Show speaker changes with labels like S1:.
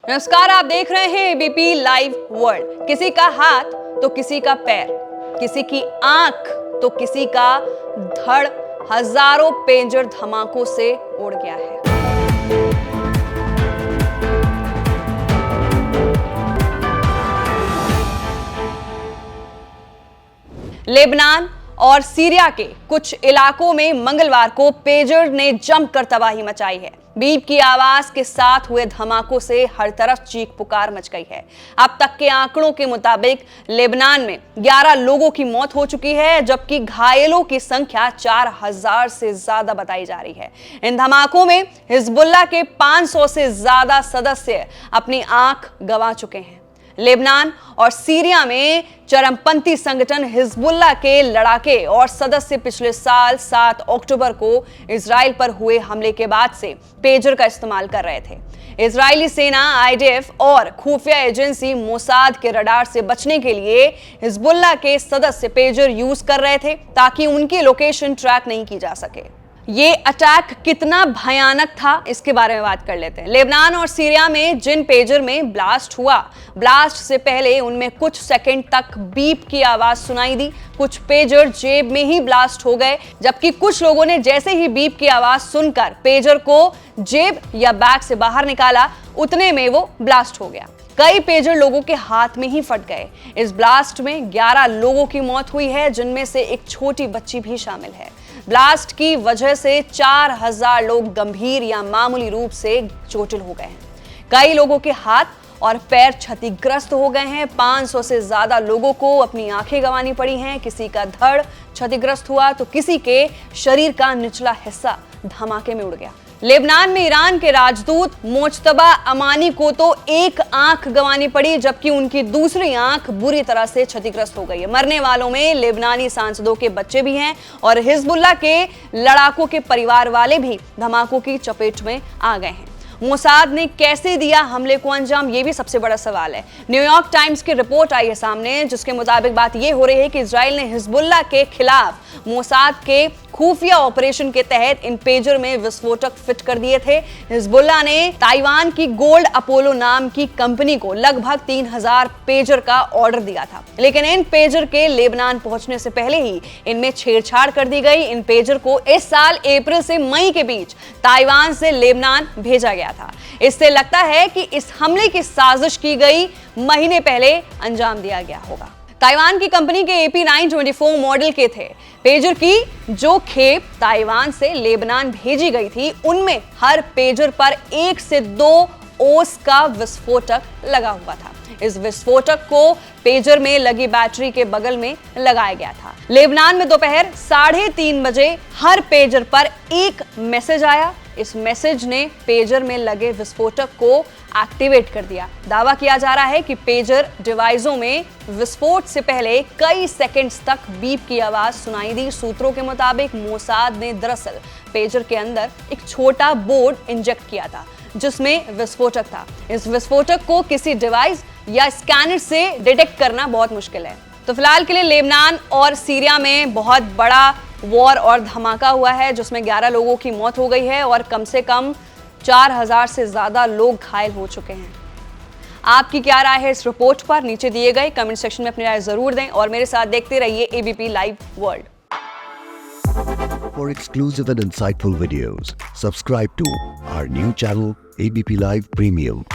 S1: नमस्कार, आप देख रहे हैं एबीपी लाइव वर्ल्ड। किसी का हाथ तो किसी का पैर, किसी की आंख तो किसी का धड़ हजारों पेंजर धमाकों से उड़ गया है। लेबनान और सीरिया के कुछ इलाकों में मंगलवार को पेजर ने जमकर तबाही मचाई है। बीप की आवाज के साथ हुए धमाकों से हर तरफ चीख पुकार मच गई है। अब तक के आंकड़ों के मुताबिक लेबनान में 11 लोगों की मौत हो चुकी है, जबकि घायलों की संख्या 4000 से ज्यादा बताई जा रही है। इन धमाकों में हिजबुल्लाह के 500 से ज्यादा सदस्य अपनी आंख गंवा चुके हैं। लेबनान और सीरिया में चरमपंथी संगठन हिजबुल्लाह के लड़ाके और सदस्य पिछले साल 7 अक्टूबर को इजराइल पर हुए हमले के बाद से पेजर का इस्तेमाल कर रहे थे। इजरायली सेना, आईडीएफ और खुफिया एजेंसी मोसाद के रडार से बचने के लिए हिजबुल्लाह के सदस्य पेजर यूज कर रहे थे ताकि उनकी लोकेशन ट्रैक नहीं की जा सके। ये अटैक कितना भयानक था, इसके बारे में बात कर लेते हैं। लेबनान और सीरिया में जिन पेजर में ब्लास्ट हुआ, ब्लास्ट से पहले उनमें कुछ सेकंड तक बीप की आवाज सुनाई दी। कुछ पेजर जेब में ही ब्लास्ट हो गए, जबकि कुछ लोगों ने जैसे ही बीप की आवाज सुनकर पेजर को जेब या बैग से बाहर निकाला, उतने में वो ब्लास्ट हो गया। कई पेजर लोगों के हाथ में ही फट गए। इस ब्लास्ट में 11 लोगों की मौत हुई है, जिनमें से एक छोटी बच्ची भी शामिल है। ब्लास्ट की वजह से 4000 लोग गंभीर या मामूली रूप से चोटिल हो गए हैं। कई लोगों के हाथ और पैर क्षतिग्रस्त हो गए हैं। 500 से ज्यादा लोगों को अपनी आंखें गंवानी पड़ी हैं। किसी का धड़ क्षतिग्रस्त हुआ तो किसी के शरीर का निचला हिस्सा धमाके में उड़ गया। लेबनान में ईरान के राजदूत मोज्तबा अमानी को तो एक आंख गंवानी पड़ी, जबकि उनकी दूसरी आंख बुरी तरह से क्षतिग्रस्त हो गई है। मरने वालों में लेबनानी सांसदों के बच्चे भी हैं और हिजबुल्लाह के लड़ाकों के परिवार वाले भी धमाकों की चपेट में आ गए हैं। मोसाद ने कैसे दिया हमले को अंजाम, ये भी सबसे बड़ा सवाल है। न्यूयॉर्क टाइम्स की रिपोर्ट आई है सामने, जिसके मुताबिक बात ये हो रही है कि इजराइल ने हिजबुल्लाह के खिलाफ मोसाद के खुफिया ऑपरेशन के तहत इन पेजर में विस्फोटक फिट कर दिए थे। हिजबुल्लाह ने ताइवान की गोल्ड अपोलो नाम की कंपनी को लगभग 3000 पेजर का ऑर्डर दिया था, लेकिन इन पेजर के लेबनान पहुंचने से पहले ही इनमें छेड़छाड़ कर दी गई। इन पेजर को इस साल अप्रैल से मई के बीच ताइवान से लेबनान भेजा गया था। इससे लगता है कि इस हमले की साजिश की गई महीने पहले अंजाम दिया गया होगा। ताइवान की कंपनी के AP924 मॉडल के थे पेजर की जो खेप ताइवान से लेबनान भेजी गई थी, उनमें हर पेजर पर 1 से 2 ओस का विस्फोटक लगा हुआ था। इस विस्फोटक को पेजर में लगी बैटरी के बगल में लगाया गया था। लेबनान में दोपहर 3:30 बजे हर पेजर पर एक मैसेज आया। इस मैसेज ने पेजर में लगे विस्फोटक को एक्टिवेट कर दिया। दावा किया जा रहा है कि पेजर डिवाइसों में विस्फोट से पहले कई सेकंड्स तक बीप की आवाज सुनाई दी। सूत्रों के मुताबिक मोसाद ने दरअसल पेजर के अंदर एक छोटा बोर्ड इंजेक्ट किया था, जिसमें विस्फोटक था। इस विस्फोटक को किसी डिवाइस या स्कैनर से डिटेक्ट करना बहुत मुश्किल है। तो फिलहाल के लिए लेबनान और सीरिया में बहुत बड़ा वॉर और धमाका हुआ है, जिसमें 11 लोगों की मौत हो गई है और कम से कम 4000 से ज्यादा लोग घायल हो चुके हैं। आपकी क्या राय है इस रिपोर्ट पर? नीचे दिए गए कमेंट सेक्शन में अपनी राय जरूर दें और मेरे साथ देखते रहिए ABP live world.
S2: For exclusive and insightful videos, subscribe to our new channel ABP Live Premium.